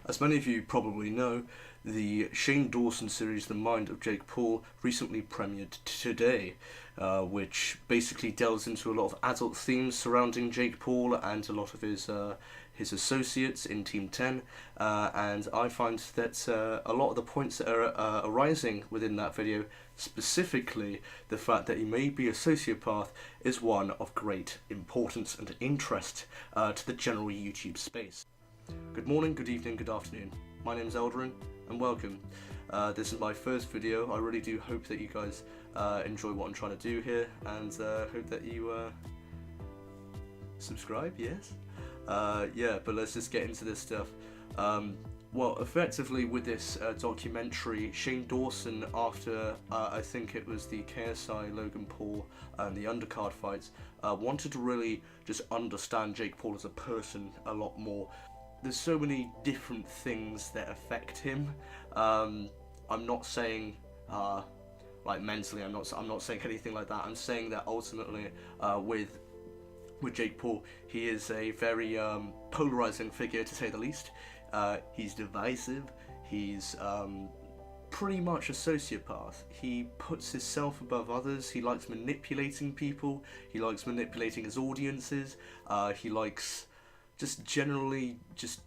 As many of you probably know, the Shane Dawson series The Mind of Jake Paul recently premiered today, which basically delves into a lot of adult themes surrounding Jake Paul and a lot of his associates in Team 10, and I find that a lot of the points that are arising within that video, specifically the fact that he may be a sociopath, is one of great importance and interest to the general YouTube space. Good morning, good evening, good afternoon. My name's Eldarin, and welcome. This is my first video. I really do hope that you guys enjoy what I'm trying to do here, and hope that you subscribe, yes? Yeah, but let's just get into this stuff. Well, effectively with this documentary, Shane Dawson, after I think it was the KSI, Logan Paul, and the undercard fights, wanted to really just understand Jake Paul as a person a lot more. There's so many different things that affect him. I'm not saying like mentally, I'm not saying anything like that. I'm saying that ultimately with Jake Paul, he is a very polarizing figure, to say the least. He's divisive. He's pretty much a sociopath. He puts himself above others. He likes manipulating people. He likes manipulating his audiences. He likes just generally just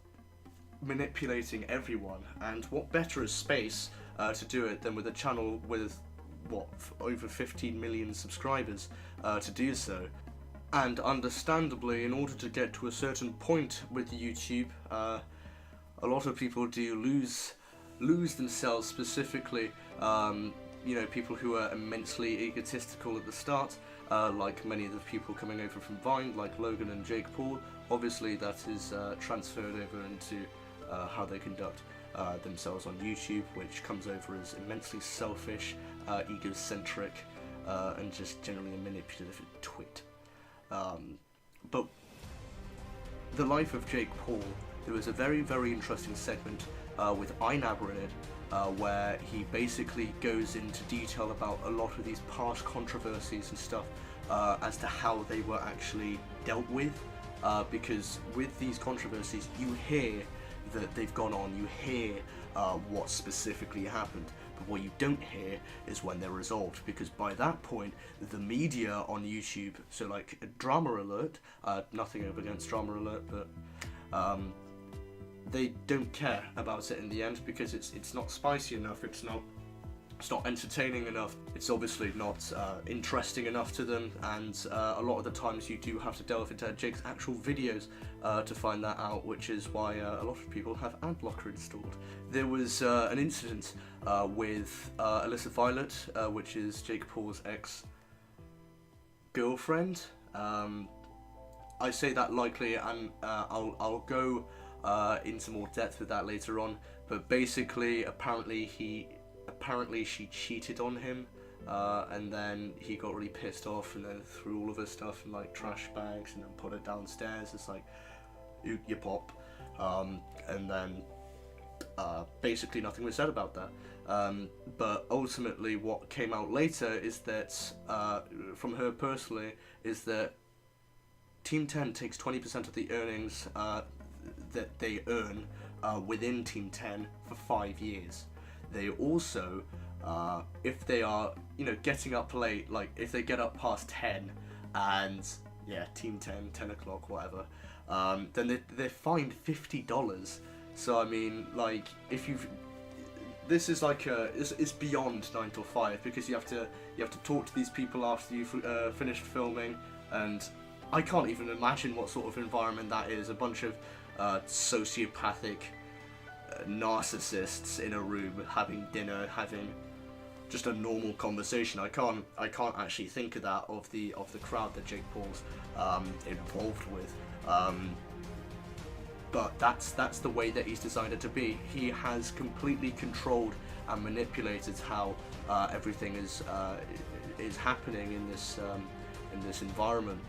manipulating everyone. And what better is space to do it than with a channel with what, over 15 million subscribers to do so. And understandably, in order to get to a certain point with YouTube, a lot of people do lose themselves, specifically, you know, people who are immensely egotistical at the start, like many of the people coming over from Vine, like Logan and Jake Paul. Obviously, that is transferred over into how they conduct themselves on YouTube, which comes over as immensely selfish, egocentric, and just generally a manipulative twit. But the life of Jake Paul, there was a very, very interesting segment with INabber in it, where he basically goes into detail about a lot of these past controversies and stuff, as to how they were actually dealt with, because with these controversies you hear that they've gone on, you hear what specifically happened, but what you don't hear is when they're resolved, because by that point the media on YouTube, so like Drama Alert, nothing over against Drama Alert, but they don't care about it in the end, because it's not spicy enough, it's not entertaining enough, it's obviously not interesting enough to them, and a lot of the times you do have to delve into Jake's actual videos to find that out, which is why a lot of people have ad blocker installed. There was an incident with Alyssa Violet, which is Jake Paul's ex-girlfriend. I say that lightly, and I'll go into more depth with that later on, but basically apparently she cheated on him, and then he got really pissed off and then threw all of her stuff in like trash bags and then put it downstairs. It's like, you pop, and then basically nothing was said about that. But ultimately what came out later is that, from her personally, is that Team 10 takes 20% of the earnings that they earn within Team 10 for 5 years. They also, if they are, you know, getting up late, like if they get up past 10 and, yeah, Team 10, 10 o'clock, whatever, then they're fined $50. So, I mean, like, if you've, this is like, it's beyond 9 till 5, because you have to talk to these people after you've finished filming, and I can't even imagine what sort of environment that is. A bunch of sociopathic narcissists in a room having dinner, having just a normal conversation. I can't actually think of that of the crowd that Jake Paul's involved with. But that's the way that he's designed it to be. He has completely controlled and manipulated how everything is happening in this environment,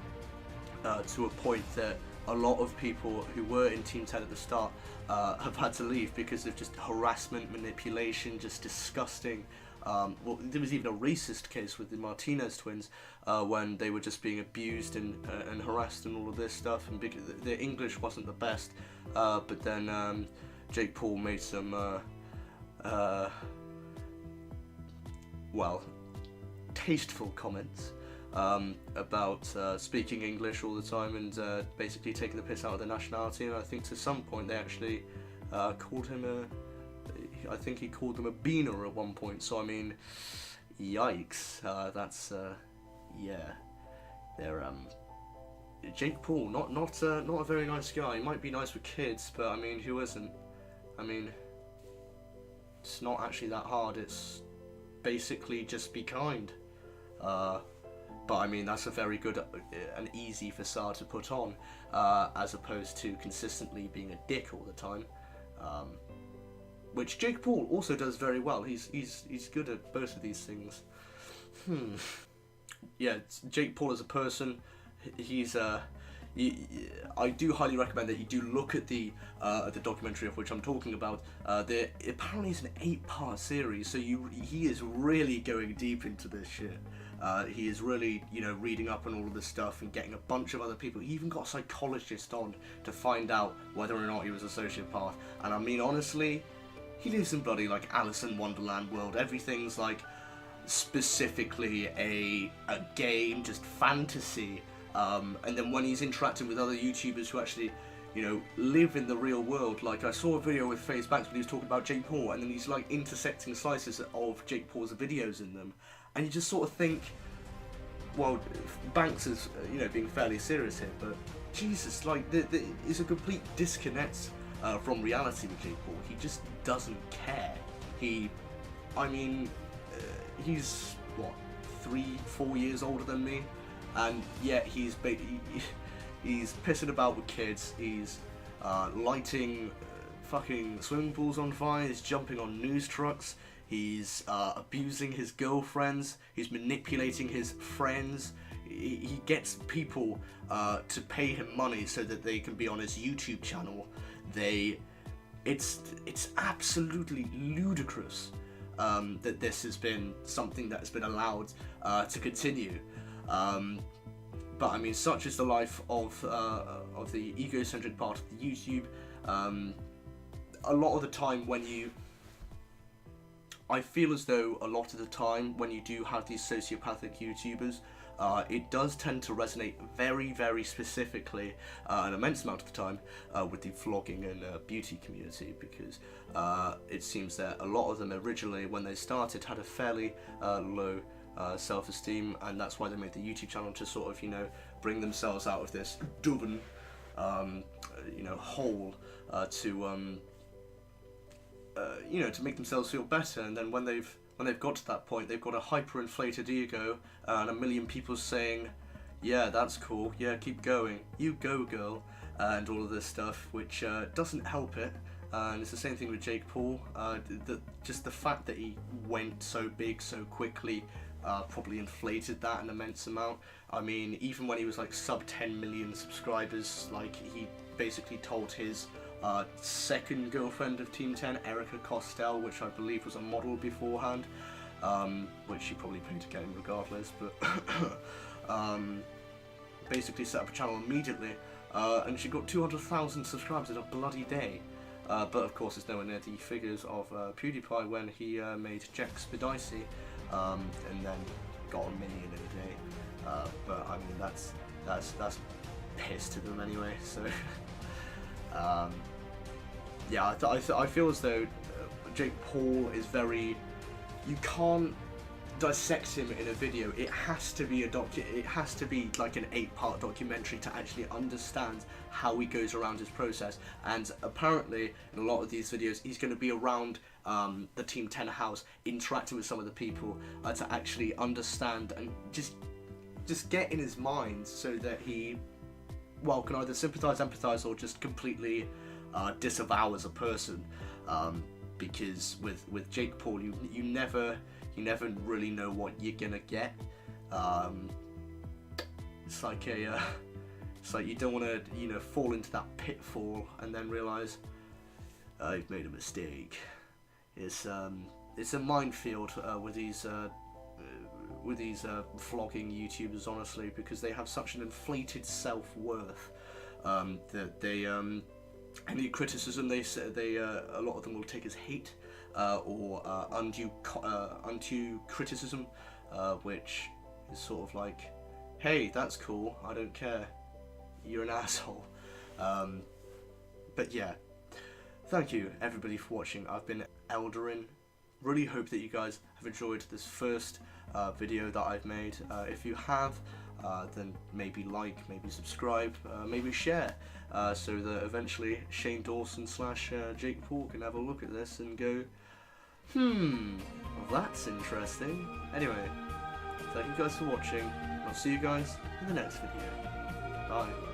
to a point that a lot of people who were in Team 10 at the start have had to leave because of just harassment, manipulation, just disgusting. Well, there was even a racist case with the Martinez twins when they were just being abused and harassed and all of this stuff, and their English wasn't the best, but then Jake Paul made some well, tasteful comments about speaking English all the time and basically taking the piss out of their nationality, and I think to some point they actually called him I think he called them a beaner at one point, so I mean, yikes, that's, yeah, they're, Jake Paul, not a very nice guy. He might be nice with kids, but I mean, who isn't? I mean, it's not actually that hard, it's basically just be kind. But I mean, that's a very good and easy facade to put on, as opposed to consistently being a dick all the time. Which Jake Paul also does very well. He's good at both of these things. Yeah, Jake Paul as a person, he's I do highly recommend that you do look at the documentary of which I'm talking about. There apparently is an 8-part series, so he is really going deep into this shit. He is really, you know, reading up on all of this stuff and getting a bunch of other people. He even got a psychologist on to find out whether or not he was a sociopath. And I mean, honestly, he lives in bloody like Alice in Wonderland world. Everything's like specifically a game, just fantasy. And then when he's interacting with other YouTubers who actually, you know, live in the real world, like I saw a video with FaZe Banks when he was talking about Jake Paul, and then he's like intersecting slices of Jake Paul's videos in them, and you just sort of think, well, Banks is, you know, being fairly serious here, but Jesus, like, it's a complete disconnect from reality with Jake Paul. He just doesn't care. I mean, he's, what, 3-4 years older than me? And yet he's pissing about with kids, he's lighting fucking swimming pools on fire, he's jumping on news trucks, he's abusing his girlfriends, he's manipulating his friends, he gets people to pay him money so that they can be on his YouTube channel. It's absolutely ludicrous that this has been something that has been allowed to continue. But I mean, such is the life of the egocentric part of the YouTube. A lot of the time I feel as though a lot of the time when you do have these sociopathic YouTubers, it does tend to resonate very, very specifically, an immense amount of the time, with the vlogging and beauty community, because it seems that a lot of them originally, when they started, had a fairly low self-esteem, and that's why they made the YouTube channel, to sort of, you know, bring themselves out of this Dublin, you know, hole, to you know, to make themselves feel better. And then when they've got to that point, they've got a hyper-inflated ego and a million people saying, yeah, that's cool, yeah, keep going, you go girl, and all of this stuff, which doesn't help it. And it's the same thing with Jake Paul. Just the fact that he went so big so quickly probably inflated that an immense amount. I mean, even when he was like sub 10 million subscribers, like, he basically told his second girlfriend of Team 10, Erica Costell, which I believe was a model beforehand, which she probably paid to get him regardless, but basically set up a channel immediately, and she got 200,000 subscribers in a bloody day. But of course it's nowhere near the figures of PewDiePie when he made Jack Spidicy, and then got 1 million in a day. But I mean, that's piss to them anyway, so yeah, I feel as though Jake Paul is very, you can't dissect him in a video. It has to be it has to be like an 8-part documentary to actually understand how he goes around his process. And apparently in a lot of these videos he's going to be around the Team 10 house, interacting with some of the people to actually understand and just get in his mind, so that he, well, can either sympathize, empathize, or just completely disavow as a person. Because with Jake Paul, you never really know what you're gonna get. It's like you don't want to, you know, fall into that pitfall and then realize I've made a mistake. It's a minefield with these vlogging YouTubers, honestly, because they have such an inflated self-worth that any criticism they say, a lot of them will take as hate or undue criticism, which is sort of like, hey, that's cool, I don't care, you're an asshole. But yeah, thank you everybody for watching. I've been Eldarin. Really hope that you guys have enjoyed this first video that I've made. If you have, then maybe like, maybe subscribe, maybe share, so that eventually Shane Dawson / Jake Paul can have a look at this and go, well, that's interesting. Anyway, thank you guys for watching, and I'll see you guys in the next video. Bye.